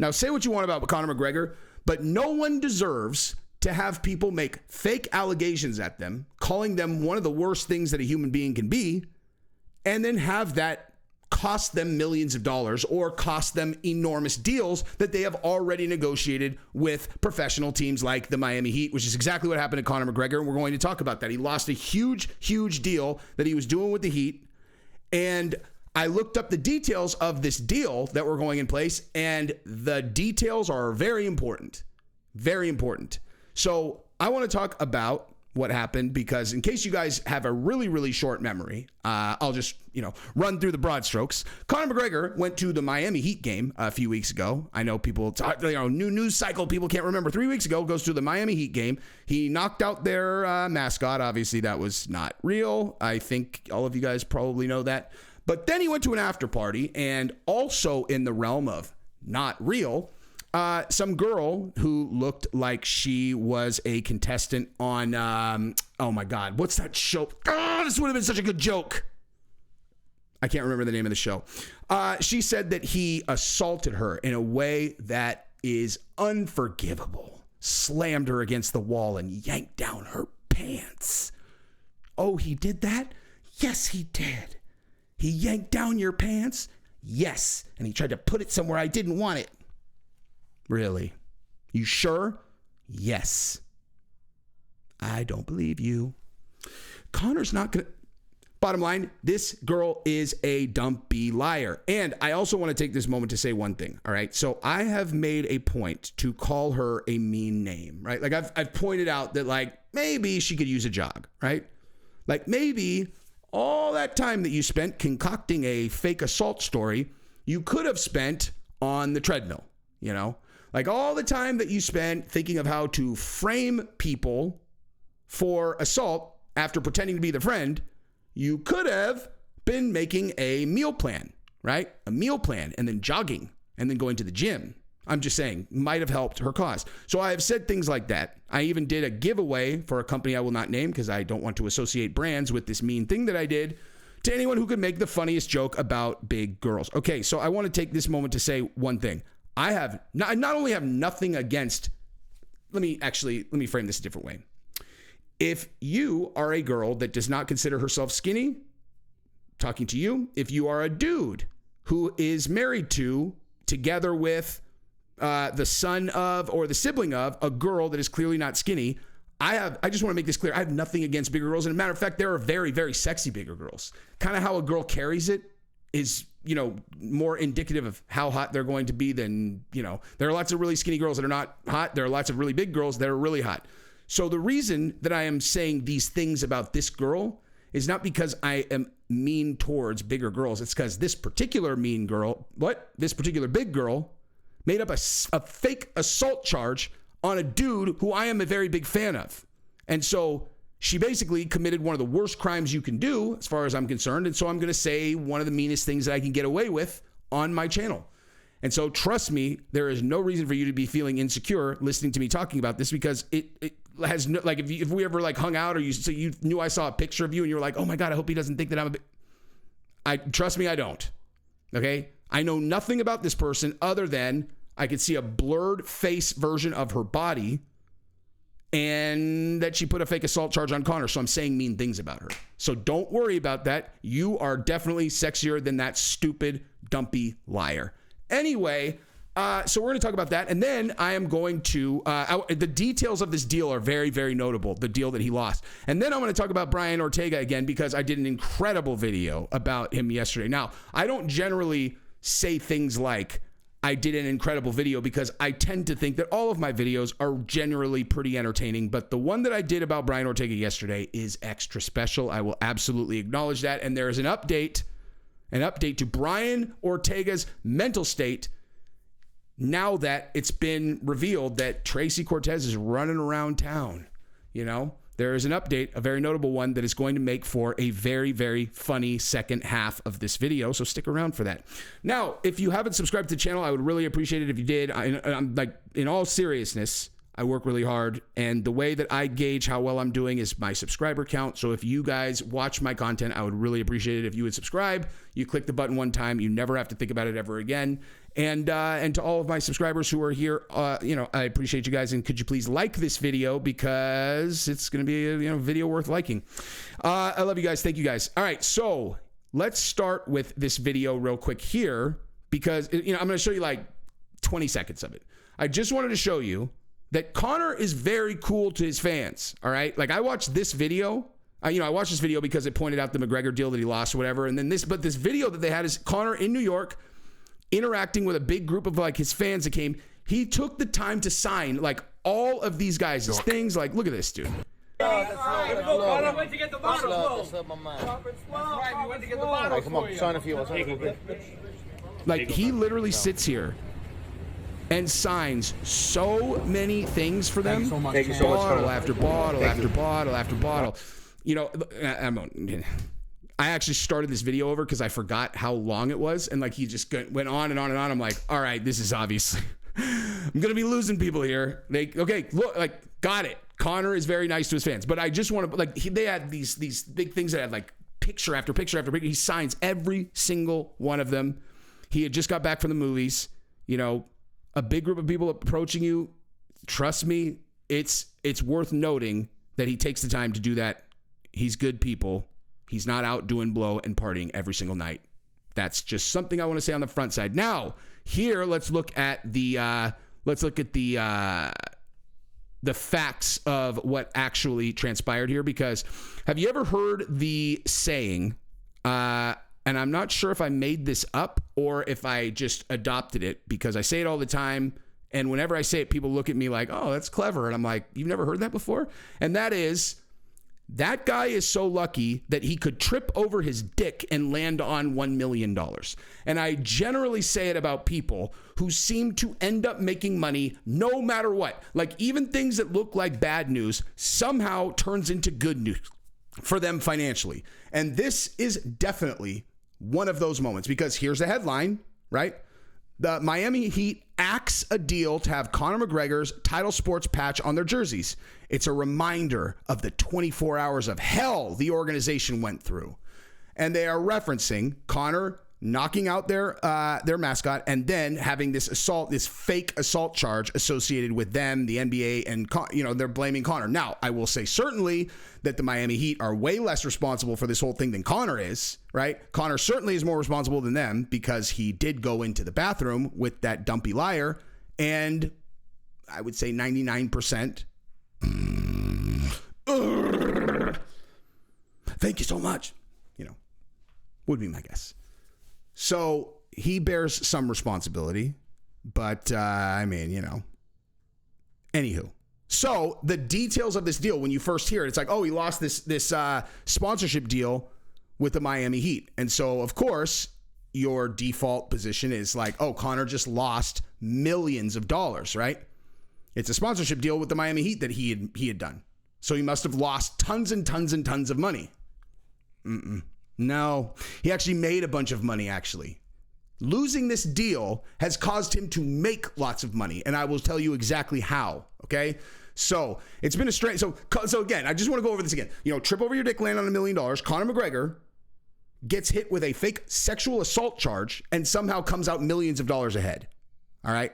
Now, say what you want about Conor McGregor, but no one deserves to have people make fake allegations at them, calling them one of the worst things that a human being can be, and then have that cost them millions of dollars or cost them enormous deals that they have already negotiated with professional teams like the Miami Heat, which is exactly what happened to Conor McGregor, and we're going to talk about that. He lost a huge, huge deal that he was doing with the Heat, and I looked up the details of this deal that were going in place, and the details are very important. Very important. So I want to talk about what happened, because in case you guys have a really, really short memory, I'll just, run through the broad strokes. Conor McGregor went to the Miami Heat game a few weeks ago. I know people, new news cycle, people can't remember. 3 weeks ago, goes to the Miami Heat game. He knocked out their mascot. Obviously, that was not real. I think all of you guys probably know that. But then he went to an after party, and also in the realm of not real, some girl who looked like she was a contestant on, oh my God, what's that show? Oh, this would have been such a good joke. I can't remember the name of the show. She said that he assaulted her in a way that is unforgivable. Slammed her against the wall and yanked down her pants. Oh, he did that? Yes, he did. He yanked down your pants? Yes. And he tried to put it somewhere I didn't want it. Really? You sure? Yes. I don't believe you. Conor's not going to... Bottom line, this girl is a dumpy liar. And I also want to take this moment to say one thing, all right? So I have made a point to call her a mean name, right? Like I've pointed out that like maybe she could use a jog, right? Like maybe all that time that you spent concocting a fake assault story, you could have spent on the treadmill, Like all the time that you spent thinking of how to frame people for assault after pretending to be the friend, you could have been making a meal plan, right? A meal plan, and then jogging, and then going to the gym. I'm just saying, might have helped her cause. So I have said things like that. I even did a giveaway for a company I will not name because I don't want to associate brands with this mean thing that I did, to anyone who could make the funniest joke about big girls. Okay, so I want to take this moment to say one thing. I not only have nothing against, let me frame this a different way. If you are a girl that does not consider herself skinny, talking to you. If you are a dude who is married to, together with the son of or the sibling of a girl that is clearly not skinny, I just want to make this clear. I have nothing against bigger girls. And as a matter of fact, there are very, very sexy bigger girls. Kind of how a girl carries it is, more indicative of how hot they're going to be than, there are lots of really skinny girls that are not hot. There are lots of really big girls that are really hot. So the reason that I am saying these things about this girl is not because I am mean towards bigger girls. It's because this particular big girl made up a fake assault charge on a dude who I am a very big fan of. And so she basically committed one of the worst crimes you can do, as far as I'm concerned. And so I'm going to say one of the meanest things that I can get away with on my channel. And so trust me, there is no reason for you to be feeling insecure listening to me talking about this, because it has no, like, if we ever like hung out or you knew I saw a picture of you and you were like, oh my God, I hope he doesn't think that trust me, I don't. Okay. I know nothing about this person other than I could see a blurred face version of her body and that she put a fake assault charge on Conor. So I'm saying mean things about her. So don't worry about that. You are definitely sexier than that stupid, dumpy liar. Anyway, so we're going to talk about that. And then I am going to, the details of this deal are very, very notable, the deal that he lost. And then I'm going to talk about Brian Ortega again, because I did an incredible video about him yesterday. Now, I don't generally say things like, I did an incredible video, because I tend to think that all of my videos are generally pretty entertaining. But the one that I did about Brian Ortega yesterday is extra special. I will absolutely acknowledge that. And there is an update to Brian Ortega's mental state now that it's been revealed that Tracy Cortez is running around town. There is an update, a very notable one, that is going to make for a very, very funny second half of this video. So stick around for that. Now, if you haven't subscribed to the channel, I would really appreciate it if you did. I'm like, in all seriousness, I work really hard, and the way that I gauge how well I'm doing is my subscriber count. So if you guys watch my content, I would really appreciate it if you would subscribe. You click the button one time, you never have to think about it ever again. And to all of my subscribers who are here, I appreciate you guys. And could you please like this video, because it's going to be a video worth liking. I love you guys. Thank you guys. All right, so let's start with this video real quick here, because I'm going to show you like 20 seconds of it. I just wanted to show you that Conor is very cool to his fans, all right? Like, I watched this video. I watched this video because it pointed out the McGregor deal that he lost or whatever. And then this video that they had is Conor in New York interacting with a big group of like his fans that came. He took the time to sign like all of these guys' things. Like, look at this, dude. Come on, sign a few. Like, he literally sits here and signs so many things for them. Thank you so much. Bottle after bottle after bottle after bottle. I actually started this video over because I forgot how long it was, and like he just went on and on and on. I'm like, all right, this is obviously I'm gonna be losing people here. Got it. Conor is very nice to his fans, but I just want to they had these big things that had like picture after picture after picture. He signs every single one of them. He had just got back from the movies. A big group of people approaching you. Trust me, it's worth noting that he takes the time to do that. He's good people. He's not out doing blow and partying every single night. That's just something I want to say on the front side. Now, here, let's look at the facts of what actually transpired here. Because have you ever heard the saying? And I'm not sure if I made this up or if I just adopted it, because I say it all the time. And whenever I say it, people look at me like, oh, that's clever. And I'm like, you've never heard that before? And that is, that guy is so lucky that he could trip over his dick and land on $1 million. And I generally say it about people who seem to end up making money no matter what. Like, even things that look like bad news somehow turns into good news for them financially. And this is definitely one of those moments, because here's the headline, right? The Miami Heat axe a deal to have Conor McGregor's Title Sports patch on their jerseys. It's a reminder of the 24 hours of hell the organization went through. And they are referencing Conor knocking out their mascot, and then having this fake assault charge associated with them, the NBA, and they're blaming Conor. Now, I will say certainly that the Miami Heat are way less responsible for this whole thing than Conor is, right? Conor certainly is more responsible than them, because he did go into the bathroom with that dumpy liar, and I would say 99%. Thank you so much. Would be my guess. So he bears some responsibility, but anywho. So the details of this deal, when you first hear it, it's like, oh, he lost this sponsorship deal with the Miami Heat. And so, of course, your default position is like, oh, Conor just lost millions of dollars, right? It's a sponsorship deal with the Miami Heat that he had done. So he must have lost tons and tons and tons of money. No, he actually made a bunch of money, actually. Losing this deal has caused him to make lots of money, and I will tell you exactly how, okay? So it's been a strange... So again, I just want to go over this again. Trip over your dick, land on $1 million. Conor McGregor gets hit with a fake sexual assault charge and somehow comes out millions of dollars ahead, all right?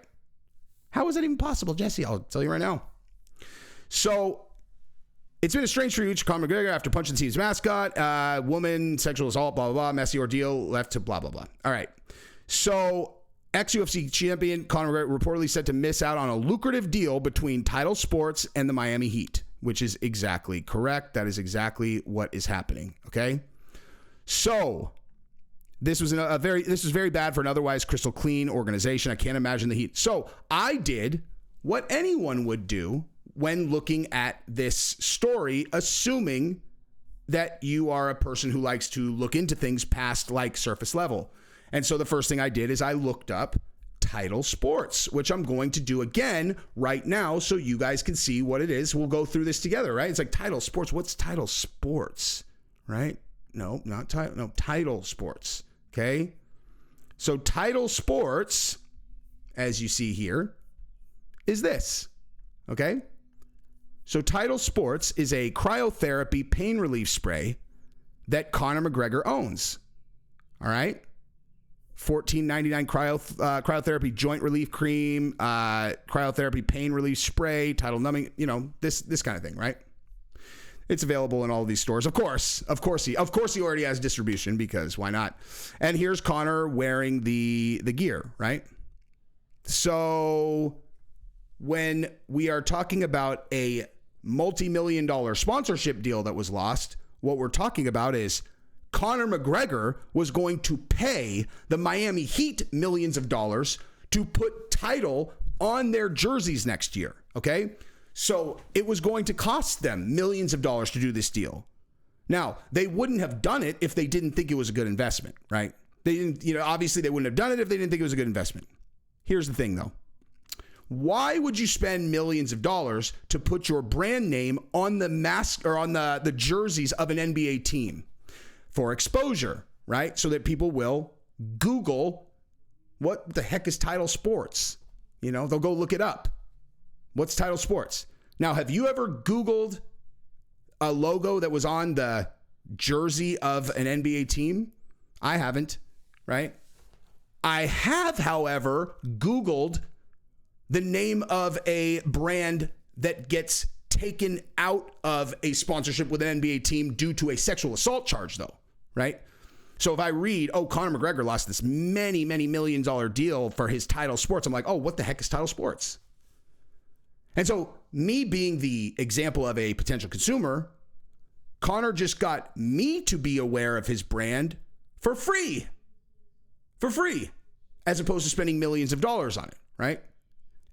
How is that even possible, Jesse? I'll tell you right now. So... it's been a strange few weeks for Conor McGregor after punching the team's mascot, woman, sexual assault, blah, blah, blah, messy ordeal, left to blah, blah, blah. All right. So, ex-UFC champion Conor McGregor reportedly set to miss out on a lucrative deal between Title Sports and the Miami Heat, which is exactly correct. That is exactly what is happening, okay? So, this was very bad for an otherwise crystal clean organization. I can't imagine the Heat. So, I did what anyone would do when looking at this story, assuming that you are a person who likes to look into things past like surface level. And so the first thing I did is I looked up Title Sports, which I'm going to do again right now so you guys can see what it is. We'll go through this together, right? It's like Title Sports. What's Title Sports, right? No, not Title. No, Title Sports, okay? So Title Sports, as you see here, is this. Okay? So Title Sports is a cryotherapy pain relief spray that Conor McGregor owns. All right? $14.99 cryotherapy joint relief cream, cryotherapy pain relief spray, tidal numbing, this kind of thing, right? It's available in all of these stores. Of course he already has distribution, because why not? And here's Conor wearing the gear, right? So when we are talking about a multi-million-dollar sponsorship deal that was lost, what we're talking about is Conor McGregor was going to pay the Miami Heat millions of dollars to put Tidal on their jerseys next year, okay? So it was going to cost them millions of dollars to do this deal. Now, they wouldn't have done it if they didn't think it was a good investment, right? They didn't, obviously they wouldn't have done it if they didn't think it was a good investment. Here's the thing though. Why would you spend millions of dollars to put your brand name on the mask or on the jerseys of an NBA team? For exposure, right? So that people will Google what the heck is Title Sports? They'll go look it up. What's Title Sports? Now, have you ever Googled a logo that was on the jersey of an NBA team? I haven't, right? I have, however, Googled the name of a brand that gets taken out of a sponsorship with an NBA team due to a sexual assault charge, though, right? So if I read, Conor McGregor lost this many, many $million deal for his Title Sports, I'm like, what the heck is Title Sports? And so me being the example of a potential consumer, Conor just got me to be aware of his brand for free, as opposed to spending millions of dollars on it, right?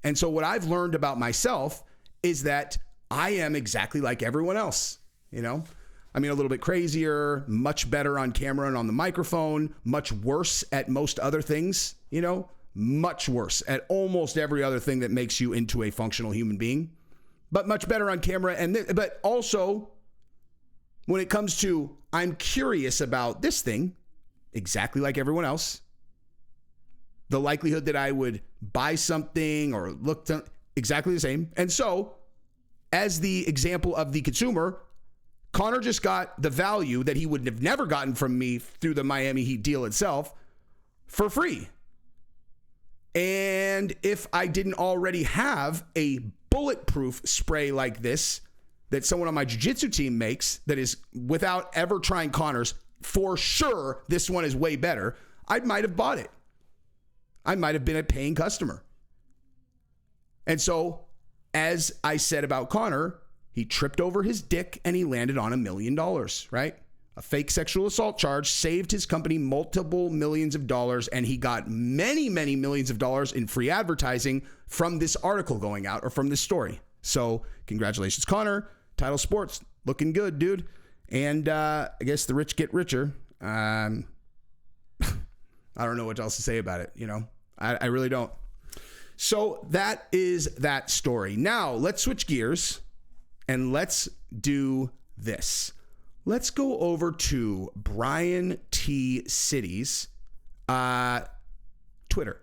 And so what I've learned about myself is that I am exactly like everyone else, a little bit crazier, much better on camera and on the microphone, much worse at most other things, much worse at almost every other thing that makes you into a functional human being, but much better on camera. But also when it comes to, I'm curious about this thing, exactly like everyone else, the likelihood that I would buy something or look to, exactly the same. And so as the example of the consumer, Conor just got the value that he would have never gotten from me through the Miami Heat deal itself for free. And if I didn't already have a bulletproof spray like this that someone on my jiu-jitsu team makes that is, without ever trying Conor's, for sure this one is way better, I might have bought it. I might have been a paying customer. And so, as I said about Conor, he tripped over his dick and he landed on $1 million, right? A fake sexual assault charge saved his company multiple millions of dollars, and he got many, many millions of dollars in free advertising from this article going out or from this story. So congratulations, Conor. Title Sports, looking good, dude. And I guess the rich get richer. I don't know what else to say about it, I really don't. So that is that story. Now let's switch gears and let's do this. Let's go over to Brian T. City's Twitter.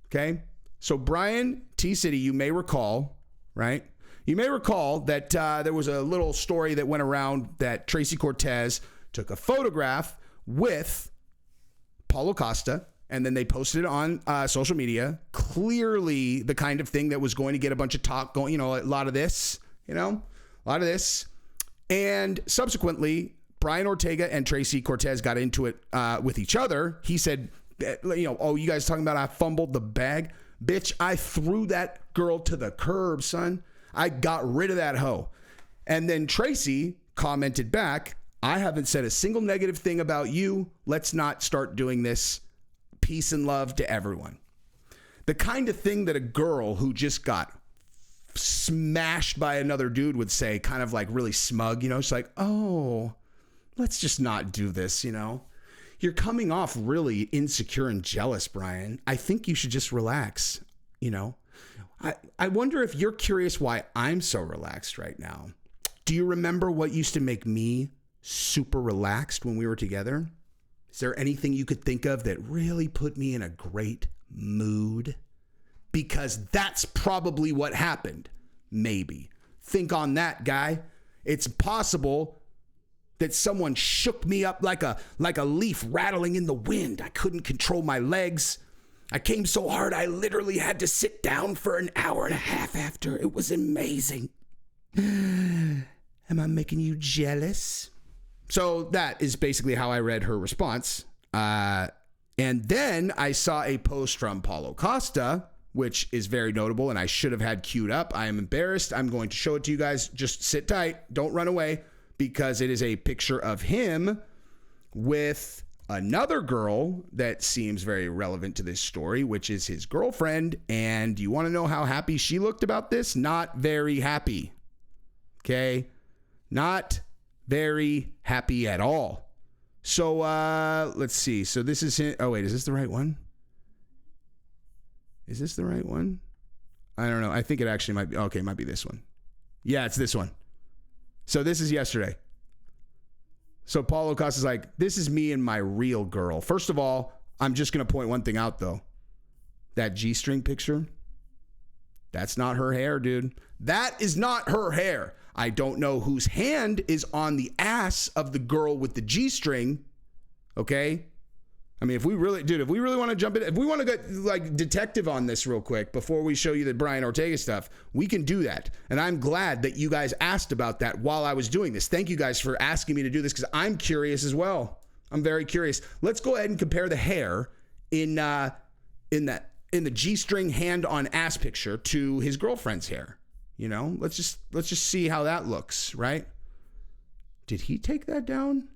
Okay. So Brian T. City, you may recall, right? You may recall that there was a little story that went around that Tracy Cortez took a photograph with Paulo Costa, and then they posted it on social media. Clearly the kind of thing that was going to get a bunch of talk going, a lot of this. And subsequently, Brian Ortega and Tracy Cortez got into it with each other. He said, you guys talking about I fumbled the bag? Bitch, I threw that girl to the curb, son. I got rid of that hoe. And then Tracy commented back, I haven't said a single negative thing about you. Let's not start doing this. Peace and love to everyone. The kind of thing that a girl who just got smashed by another dude would say, kind of like really smug, it's like, oh, let's just not do this, You're coming off really insecure and jealous, Brian. I think you should just relax, I wonder if you're curious why I'm so relaxed right now. Do you remember what used to make me super relaxed when we were together? Is there anything you could think of that really put me in a great mood? Because that's probably what happened. Maybe. Think on that, guy. It's possible that someone shook me up like a leaf rattling in the wind. I couldn't control my legs. I came so hard I literally had to sit down for an hour and a half after. It was amazing. Am I making you jealous? So that is basically how I read her response. And then I saw a post from Paulo Costa, which is very notable, and I should have had queued up. I am embarrassed. I'm going to show it to you guys. Just sit tight. Don't run away, because it is a picture of him with another girl that seems very relevant to this story, which is his girlfriend. And you want to know how happy she looked about this? Not very happy. Okay? Not very happy at all. So let's see. So this is him. Oh, wait. Is this the right one? Is this the right one? I don't know. I think it actually might be. Okay, it might be this one. Yeah, it's this one. So this is yesterday. So Paulo Costa's like, this is me and my real girl. First of all, I'm just going to point one thing out, though. That G-string picture, that's not her hair, dude. That is not her hair. I don't know whose hand is on the ass of the girl with the G-string, okay? I mean, if we really want to jump in, if we want to get like detective on this real quick before we show you the Brian Ortega stuff, we can do that. And I'm glad that you guys asked about that while I was doing this. Thank you guys for asking me to do this, because I'm curious as well. I'm very curious. Let's go ahead and compare the hair in the G-string hand on ass picture to his girlfriend's hair. You know, let's just see how that looks, right? Did he take that down?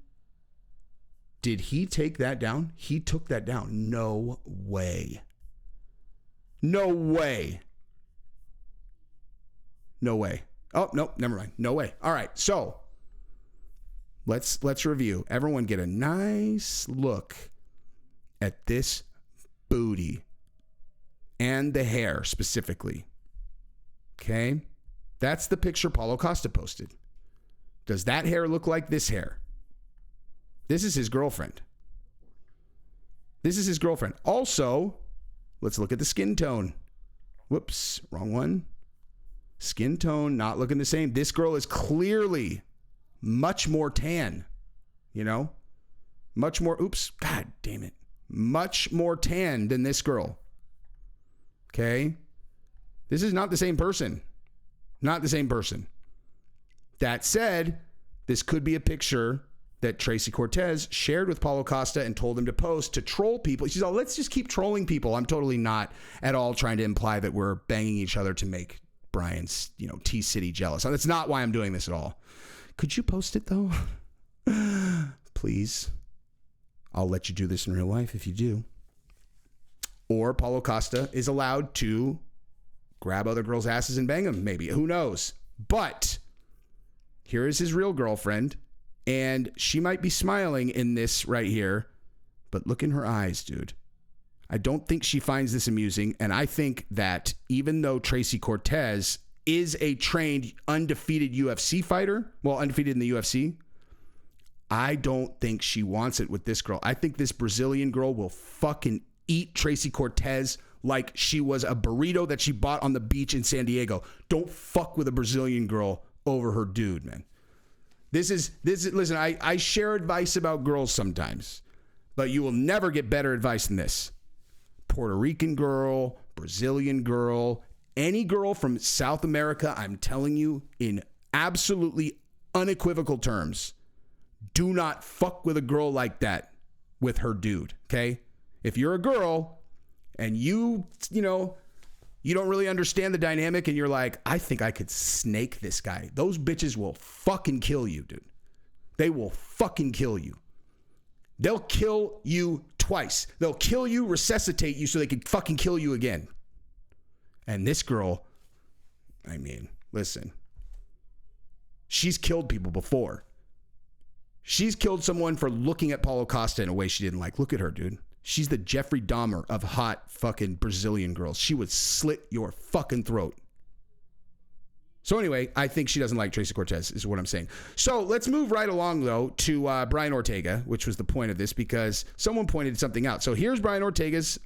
Did he take that down? He took that down. No way. No way. No way. Oh, no, never mind. No way. All right, so let's review. Everyone get a nice look at this booty and the hair specifically. Okay? That's the picture Paulo Costa posted. Does that hair look like this hair? This is his girlfriend. This is his girlfriend. Also, let's look at the skin tone. Whoops, wrong one. Skin tone not looking the same. This girl is clearly much more tan. You know? Much more, oops, god damn it. Much more tan than this girl. Okay? This is not the same person. Not the same person. That said, this could be a picture that Tracy Cortez shared with Paulo Costa and told him to post to troll people. She's all, let's just keep trolling people. I'm totally not at all trying to imply that we're banging each other to make Brian's, T-City jealous. That's not why I'm doing this at all. Could you post it, though? Please. I'll let you do this in real life if you do. Or Paulo Costa is allowed to grab other girls' asses and bang them, maybe. Who knows? But here is his real girlfriend. And she might be smiling in this right here, but look in her eyes, dude. I don't think she finds this amusing. And I think that even though Tracy Cortez is a trained, undefeated UFC fighter, well, undefeated in the UFC, I don't think she wants it with this girl. I think this Brazilian girl will fucking eat Tracy Cortez like she was a burrito that she bought on the beach in San Diego. Don't fuck with a Brazilian girl over her dude, man. This is listen, I share advice about girls sometimes, but you will never get better advice than this. Puerto Rican girl, Brazilian girl, any girl from South America, I'm telling you in absolutely unequivocal terms, do not fuck with a girl like that with her dude, okay? If you're a girl and you don't really understand the dynamic and you're like, I think I could snake this guy. Those bitches will fucking kill you, dude. They will fucking kill you. They'll kill you twice. They'll kill you, resuscitate you so they can fucking kill you again. And this girl, I mean, listen. She's killed people before. She's killed someone for looking at Paulo Costa in a way she didn't like. Look at her, dude. She's the Jeffrey Dahmer of hot fucking Brazilian girls. She would slit your fucking throat. So anyway, I think she doesn't like Tracy Cortez is what I'm saying. So let's move right along, though, to Brian Ortega, which was the point of this, because someone pointed something out. So here's Brian Ortega's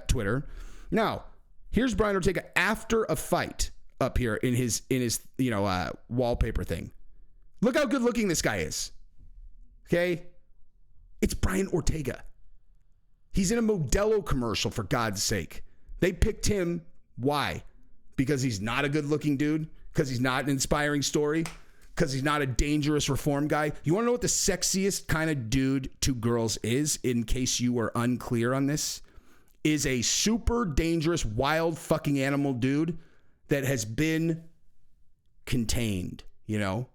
Twitter. Now, here's Brian Ortega after a fight up here in his wallpaper thing. Look how good looking this guy is. Okay? It's Brian Ortega. He's in a Modelo commercial, for God's sake. They picked him. Why? Because he's not a good looking dude? Because he's not an inspiring story? Because he's not a dangerous reform guy? You want to know what the sexiest kind of dude to girls is, in case you were unclear on this? Is a super dangerous, wild fucking animal dude that has been contained, you know?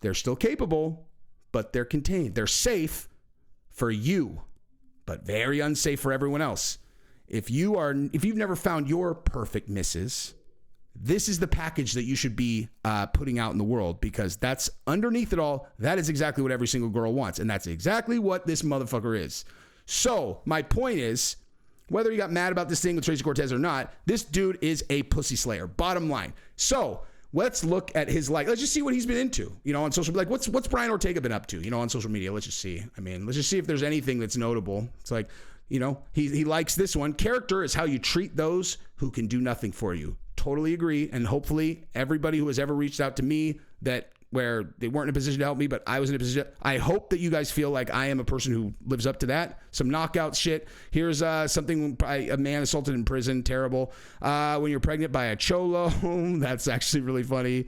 They're still capable, but they're contained. They're safe for you, but very unsafe for everyone else. If you've never found your perfect missus, this is the package that you should be putting out in the world, because that's underneath it all. That is exactly what every single girl wants. And that's exactly what this motherfucker is. So my point is, whether you got mad about this thing with Tracy Cortez or not, this dude is a pussy slayer. Bottom line. So let's look at his let's just see what he's been into, on social media. Like, what's Brian Ortega been up to, on social media? Let's just see. Let's just see if there's anything that's notable. It's like, he likes this one. Character is how you treat those who can do nothing for you. Totally agree. And hopefully everybody who has ever reached out to me where they weren't in a position to help me, but I was in a position, I hope that you guys feel like I am a person who lives up to that. Some knockout shit. Here's something by a man assaulted in prison. Terrible. When you're pregnant by a cholo, that's actually really funny.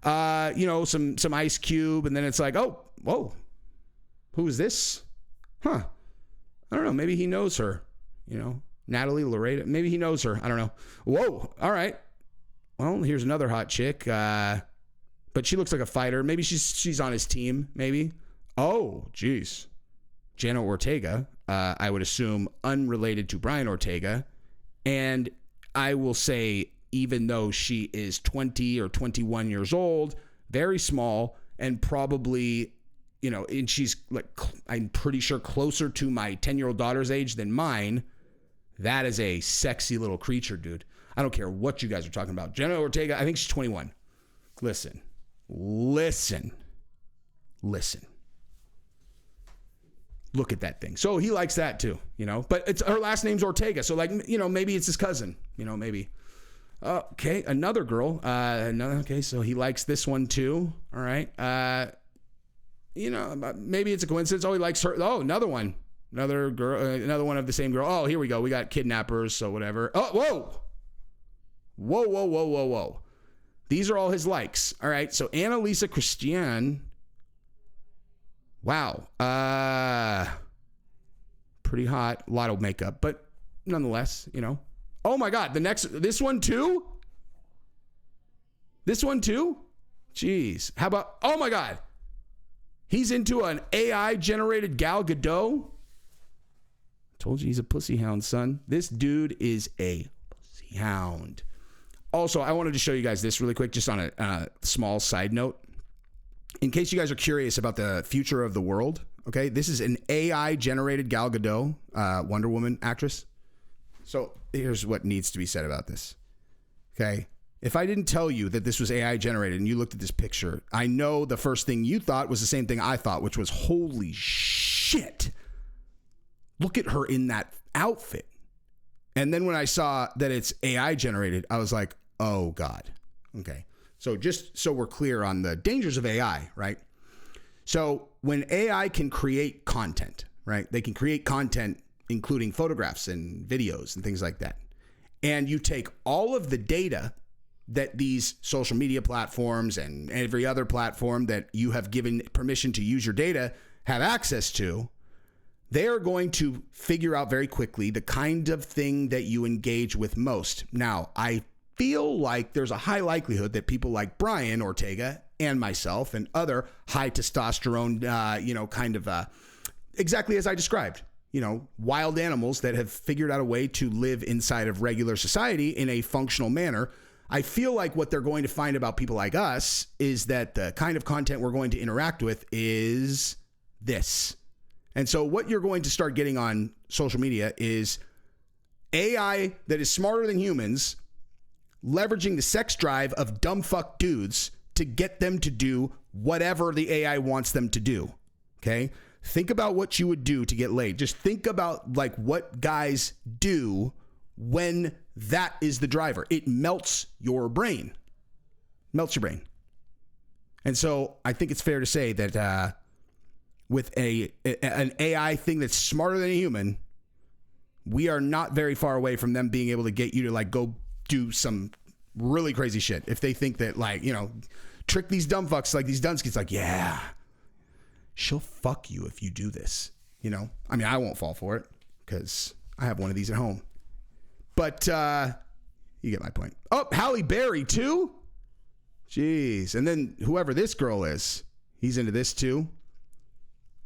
Some Ice Cube, and then it's like, oh, whoa, who is this? Huh. I don't know. Maybe he knows her, Natalie Loretta. Maybe he knows her. I don't know. Whoa. All right. Well, here's another hot chick. But she looks like a fighter. Maybe she's on his team, maybe. Oh, geez. Jenna Ortega, I would assume unrelated to Brian Ortega. And I will say, even though she is 20 or 21 years old, very small, and probably, and she's like, I'm pretty sure closer to my 10-year-old daughter's age than mine. That is a sexy little creature, dude. I don't care what you guys are talking about. Jenna Ortega, I think she's 21. Listen. Look at that thing. So he likes that too, but her last name's Ortega. So maybe it's his cousin, maybe. Okay. Another girl. Okay. So he likes this one too. All right. Maybe it's a coincidence. Oh, he likes her. Oh, another one. Another girl. Another one of the same girl. Oh, here we go. We got kidnappers. So whatever. Oh, whoa. These are all his likes. All right. So Annalisa Christian. Wow. Pretty hot. A lot of makeup, but nonetheless, Oh my God. This one too? Jeez. How about, oh my God. He's into an AI generated Gal Gadot. Told you he's a pussy hound, son. This dude is a pussy hound. Also, I wanted to show you guys this really quick, just on a small side note. In case you guys are curious about the future of the world, okay, this is an AI-generated Gal Gadot, Wonder Woman actress. So here's what needs to be said about this, okay? If I didn't tell you that this was AI-generated and you looked at this picture, I know the first thing you thought was the same thing I thought, which was, holy shit, look at her in that outfit. And then when I saw that it's AI-generated, I was like, oh, God. Okay. So just so we're clear on the dangers of AI, right? So when AI can create content, right? They can create content, including photographs and videos and things like that. And you take all of the data that these social media platforms and every other platform that you have given permission to use your data have access to, they are going to figure out very quickly the kind of thing that you engage with most. Now, I feel like there's a high likelihood that people like Brian Ortega and myself and other high testosterone, exactly as I described, wild animals that have figured out a way to live inside of regular society in a functional manner. I feel like what they're going to find about people like us is that the kind of content we're going to interact with is this. And so what you're going to start getting on social media is AI that is smarter than humans, leveraging the sex drive of dumb fuck dudes to get them to do whatever the AI wants them to do. Okay? Think about what you would do to get laid. Just think about what guys do when that is the driver. It melts your brain. Melts your brain. And so I think it's fair to say that with an AI thing that's smarter than a human, we are not very far away from them being able to get you to like go do some really crazy shit. If they think that like, you know, trick these dumb fucks like these Dunskys, like, yeah, she'll fuck you if you do this. You know, I mean, I won't fall for it because I have one of these at home. But you get my point. Oh, Halle Berry too? Jeez. And then whoever this girl is, he's into this too.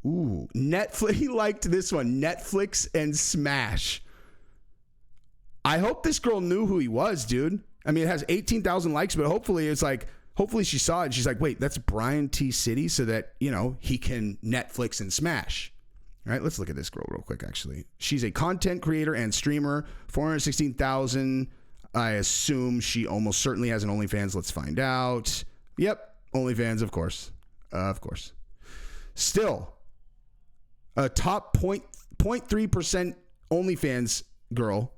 Ooh, Netflix. He liked this one. Netflix and Smash. I hope this girl knew who he was, dude. I mean, it has 18,000 likes, but hopefully it's like, hopefully she saw it and she's like, wait, that's Brian T. City, so that, you know, he can Netflix and Smash. All right, let's look at this girl real quick, actually. She's a content creator and streamer. 416,000. I assume she almost certainly has an OnlyFans. Let's find out. Yep, OnlyFans, of course. Of course. Still, a top 0.3% OnlyFans girl.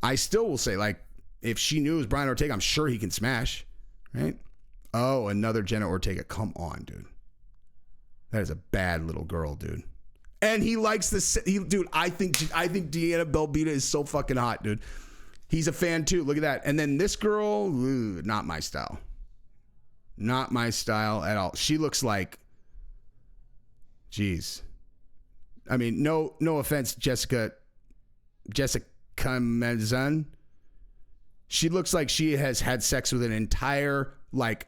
I still will say, like, if she knew it was Brian Ortega, I'm sure he can smash, right? Oh, another Jenna Ortega. Come on, dude. That is a bad little girl, dude. And he likes this. Dude, I think Deanna Belbita is so fucking hot, dude. He's a fan too. Look at that. And then this girl, ooh, not my style. Not my style at all. She looks like, geez. I mean, no offense, Jessica Mezan. She looks like she has had sex with an entire like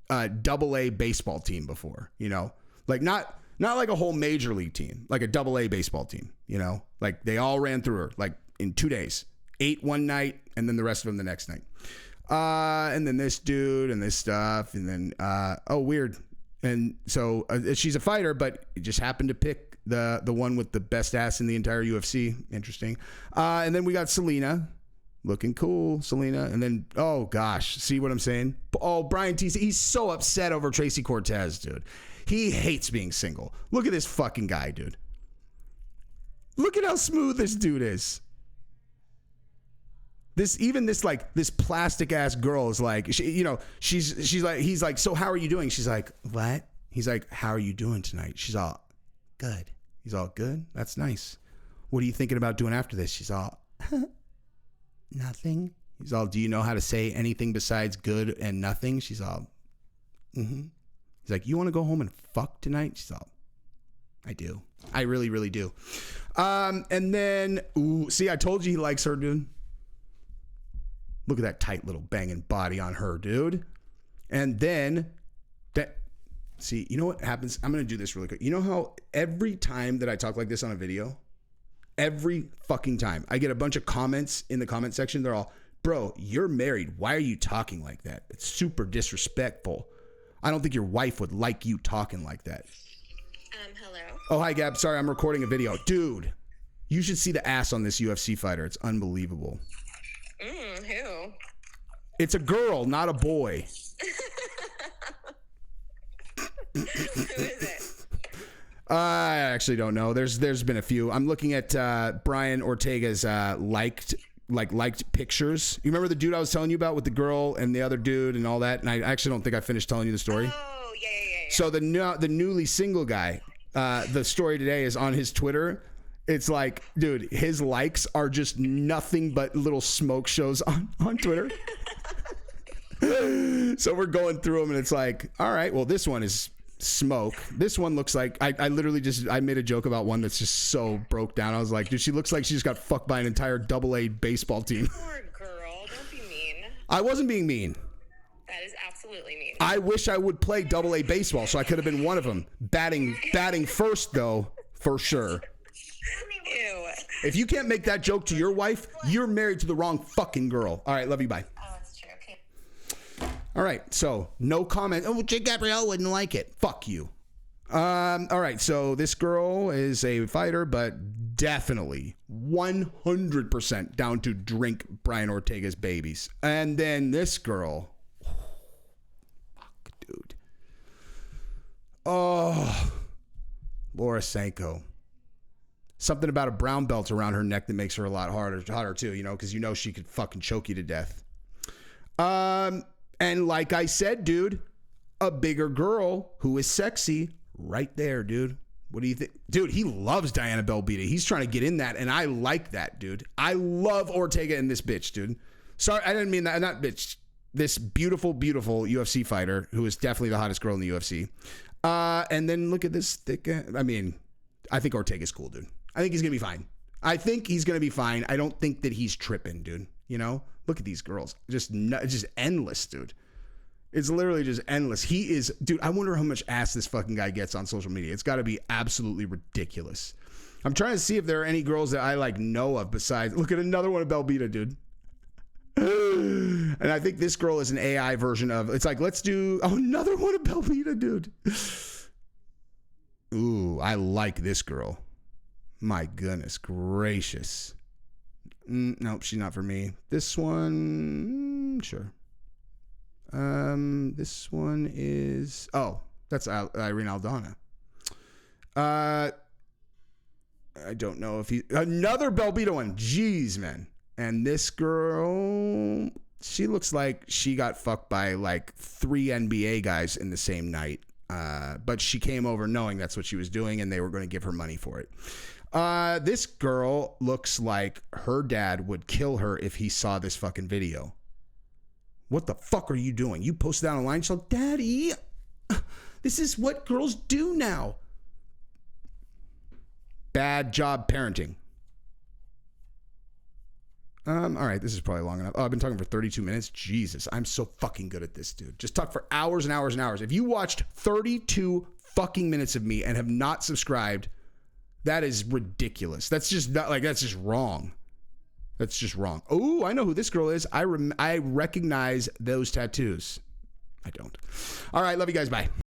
AA baseball team before, you know, like not like a whole major league team, like a AA baseball team, you know, like they all ran through her like in 2 days, 8 one night and then the rest of them the next night. And then this dude and this stuff. And then, oh, weird. And so she's a fighter, but it just happened to pick the one with the best ass in the entire UFC. Interesting. And then we got Selena. Looking cool, Selena. And then, oh gosh, see what I'm saying? Oh, Brian T. He's so upset over Tracy Cortez, dude. He hates being single. Look at this fucking guy, dude. Look at how smooth this dude is. This plastic ass girl is like, she's like, he's like, so how are you doing? She's like, what? He's like, how are you doing tonight? She's all, good. He's all, good? That's nice. What are you thinking about doing after this? She's all, nothing. He's all, do you know how to say anything besides good and nothing? She's all, mm-hmm. He's like, you want to go home and fuck tonight? She's all, I do. I really, really do. And then, ooh, see, I told you he likes her, dude. Look at that tight little banging body on her, dude. And then, see, you know what happens? I'm going to do this really quick. You know how every time that I talk like this on a video, every fucking time, I get a bunch of comments in the comment section. They're all, bro, you're married. Why are you talking like that? It's super disrespectful. I don't think your wife would like you talking like that. Hello. Oh, hi, Gab. Sorry, I'm recording a video. Dude, you should see the ass on this UFC fighter. It's unbelievable. Who? It's a girl, not a boy. Who is it? I actually don't know. There's been a few. I'm looking at Brian Ortega's liked pictures. You remember the dude I was telling you about with the girl and the other dude and all that? And I actually don't think I finished telling you the story. Oh, yeah. So the newly single guy, the story today is on his Twitter. It's like, dude, his likes are just nothing but little smoke shows on Twitter. So we're going through them and it's like, all right, well, this one is smoke. This one looks like, I literally I made a joke about one that's just so broke down. I was like, dude, she looks like she just got fucked by an entire AA baseball team. Poor girl. Don't be mean. I wasn't being mean. That is absolutely mean. I wish I would play AA baseball so I could have been one of them. Batting first, though, for sure. Ew. If you can't make that joke to your wife, you're married to the wrong fucking girl. All right, love you, bye. Oh, that's true. Okay. All right, so no comment. Oh, Jake Gabrielle wouldn't like it. Fuck you. All right, so this girl is a fighter, but definitely 100% down to drink Brian Ortega's babies. And then this girl, fuck, dude. Oh, Laura Sanko. Something about a brown belt around her neck that makes her a lot hotter too, you know, because you know she could fucking choke you to death. And like I said, dude, a bigger girl who is sexy right there, dude. What do you think? Dude, he loves Diana Belbita. He's trying to get in that, and I like that, dude. I love Ortega and this bitch, dude. Sorry, I didn't mean that. Not bitch. This beautiful, beautiful UFC fighter who is definitely the hottest girl in the UFC. And then look at this thick. I mean, I think Ortega's cool, dude. I think he's going to be fine. I don't think that he's tripping, dude. You know? Look at these girls. Just endless, dude. It's literally just endless. He is, dude, I wonder how much ass this fucking guy gets on social media. It's got to be absolutely ridiculous. I'm trying to see if there are any girls that I like know of besides, look at another one of Belbita, dude. And I think this girl is an AI version of, it's like, let's do another one of Belbita, dude. Ooh, I like this girl. My goodness gracious. Nope, she's not for me. This one, sure. This one is, that's Irene Aldana. I don't know if another Belbita one. Jeez, man. And this girl, she looks like she got fucked by like 3 NBA guys in the same night. But she came over knowing that's what she was doing and they were going to give her money for it. This girl looks like her dad would kill her if he saw this fucking video. What the fuck are you doing? You posted that online. She's like, Daddy, this is what girls do now. Bad job parenting. All right, this is probably long enough. Oh, I've been talking for 32 minutes. Jesus, I'm so fucking good at this, dude. Just talk for hours and hours and hours. If you watched 32 fucking minutes of me and have not subscribed, that is ridiculous. That's just not like, that's just wrong. That's just wrong. Oh, I know who this girl is. I recognize those tattoos. I don't. All right, love you guys. Bye.